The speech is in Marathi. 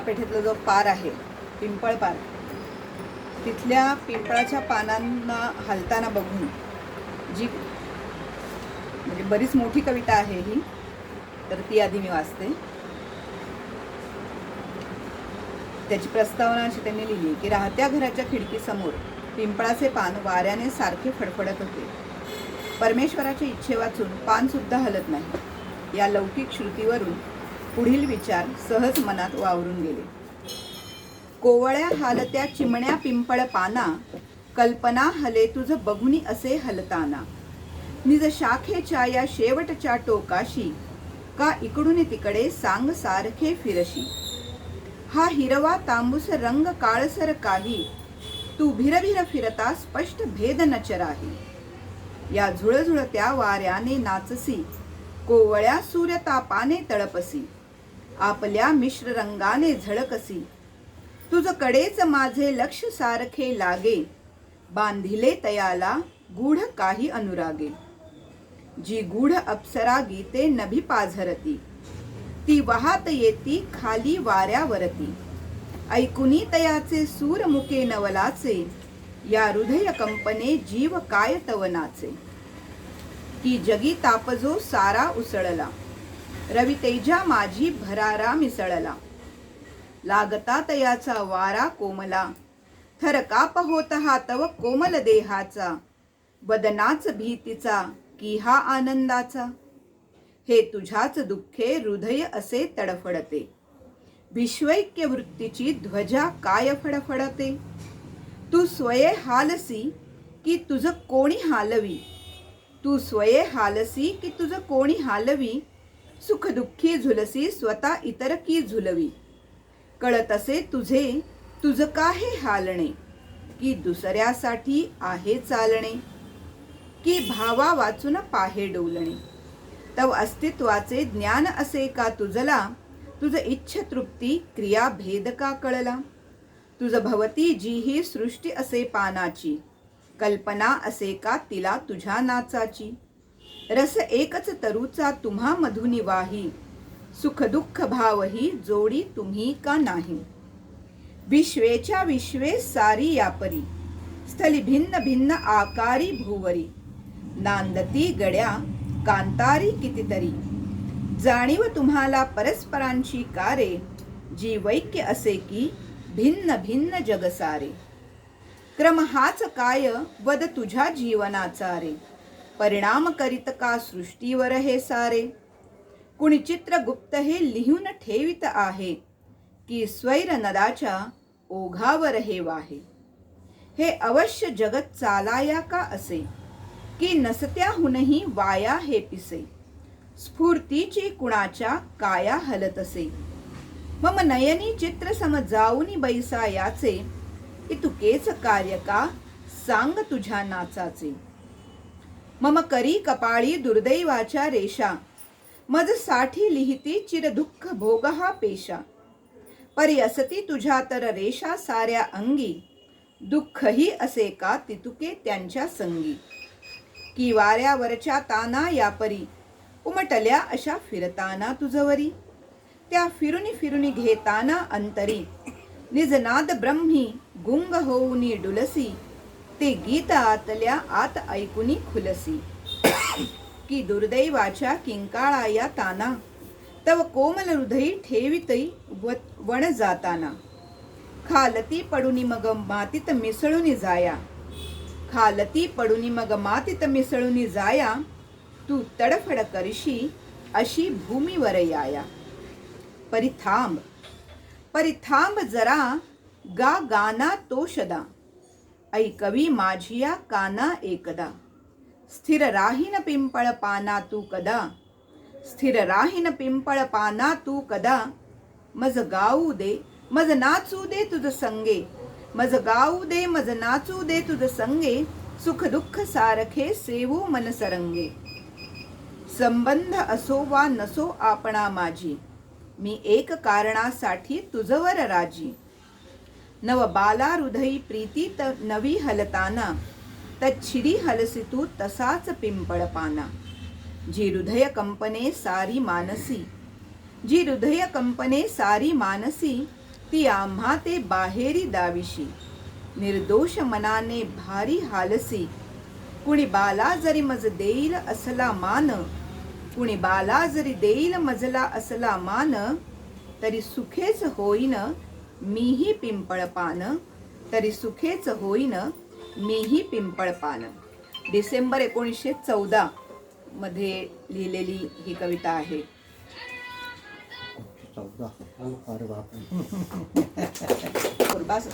पेठेतला जो पार आहे, पिंपळ पार, तिथल्या पिंपळाच्या पानांना हलताना बघून जी म्हणजे बरीच मोठी कविता आहे ही, तर ती आधी मी वाचते. त्याची प्रस्तावना अशी त्यांनी लिहिली की राहत्या घराच्या खिडकीसमोर पिंपळाचे पान वाऱ्याने सारखे फडफडत होते. परमेश्वराच्या इच्छे वाचून पान सुद्धा हलत नाही. या लौकिक श्रुतीवरून पुढील विचार सहज मनात वावरून गेले. कोवळ्या हालत्या चिमण्या पिंपळ पाना, कल्पना हले तुझ बघुनी असे हलताना. निज शाखेच्या या शेवटच्या टोकाशी, का इकडून तिकडे सांग सारखे फिरशी. हा हिरवा तांबूस रंग काळसर काही, तू भिरभिर फिरता स्पष्ट भेद नचराही. या झुळझुळत्या वाऱ्याने नाचसी, कोवळ्या सूर्यतापाने तळपसी. आपल्या मिश्र रंगाने झळकसी, तुझ कडेच माझे लक्ष सारखे लागे. बांधिले तयाला गूढ काही अनुरागे. जी गूढ अप्सरा गीते नभी पाझरती, ती वाहत येती खाली वाऱ्यावरती. ऐकुनी तयाचे सूर मुके नवलाचे, या हृदय कंपने जीव काय तवनाचे. की जगी तापजो सारा उसळला, रवी तेजा माझी भरारा मिसळला. लागता तयाचा वारा कोमला, थरकाप होत हा तव कोमल देहाचा. बदनाच भीतीचा की हा आनंदाचा, हे तुझ्याच दुःखे हृदय असे तडफडते. विश्वैक्य वृत्तीची ध्वजा काय फडफडते. तू स्वये हालसी की तुझ कोणी हालवी. तू स्वये हालसी की तुझ कोणी हालवी. सुख दुःखी झुलसी स्वतः इतर की झुलवी. कळत असे तुझे तुझ काहे हालणे, की दुसऱ्यासाठी आहे चालणे. की भावा वाचून पाहे डोलणे, तव अस्तित्वाचे ज्ञान असे का तुझला. तुझ इच्छ तृप्ती क्रिया भेद का कळला. तुझ भवती जी ही सृष्टी असे पानाची, कल्पना असे का तिला तुझ्या नाचाची. रस एकच तरुचा तुम्हा मधुनी वाही, सुख दुःख भावही जोडी तुम्ही का नाही. विश्वेच्या विश्वे सारी यापरी, स्थली भिन्न भिन्न आकारी भूवरी. नांदती गड्या कांतारी कितीतरी, जाणीव तुम्हाला परस्परांची कारे. जी वैक्य असे की भिन्न भिन्न जगसारे. क्रम हाच काय वद तुझ्या जीवनाचा रे. परिणाम करीत का सृष्टीवर हे सारे. कुणी चित्र गुप्त हे लिहून ठेवित आहे, की स्वैर नदाच्या ओघावर हे वाहे. हे अवश्य जगत चालाया का असे, की नसत्याहूनही वाया हे पिसे. स्फूर्तीची कुणाच्या काया हलत असे. मम नयनी चित्र सम जाऊनी बैसा याचे. इतुकेच कार्य का सांग तुझ्या नाचाचे. मम करी कपाळी दुर्दैवाच्या रेषा, मज साठी लिहिती चिर दुःख भोग हा पेशा. परी असती तुझ्या तर रेषा साऱ्या अंगी, दुःखही असे का तितुके त्यांच्या संगी. की वाऱ्यावरच्या ताना यापरी, उमटल्या अशा फिरताना तुझवरी. त्या फिरुनी फिरुनी घेताना अंतरी, निजनाद ब्रह्मी गुंग होऊनी डुलसी. ते गीत आतल्या आत ऐकुनी खुलसी. की दुर्दैवाच्या किंकाळा या ताना, तव कोमल हृदयी ठेवितई वण जाताना. खालती पडुनी मग मातीत मिसळूनी जाया. खालती पडुनी मग मातीत मिसळूनी जाया. तू तडफड करशी अशी भूमीवर याया. परिथांब परिथांब जरा, गा गाना तो शदा. ऐकवी माझिया काना एकदा. स्थिर राहीन पिंपळ पाना तू कदा. स्थिर राहीन पिंपळ पाना तू कदा. मज गाऊ दे मज नाचू दे तुझ संगे. मज गाऊ दे मज नाचू दे तुझ संगे. सुख दुःख सारखे सेवू मन सरंगे. संबंध असो वा नसो आपणा माझी, मी एक कारणासाठी तुझवर राजी. नव बाला हृदयी प्रीतीत नवी हलताना. तच्छिरी हलसी तू तसाच पिंपळ पाना. जी हृदय कंपने सारी मानसी. जी हृदय कंपने सारी मानसी, ती आम्हा ते बाहेरी दाविशी. निर्दोष मनाने भारी हालसी, कुणी बाला जरी मज देईल असला मान, कुणी बाला जरी देईल मजला असला मान, तरी सुखेच होईन मीही पिंपळपान, तरी सुखेच होईन मीही पिंपळपान. डिसेंबर 1914 मध्ये लिहिलेली ही कविता आहे. 14. अरे बापरे. बस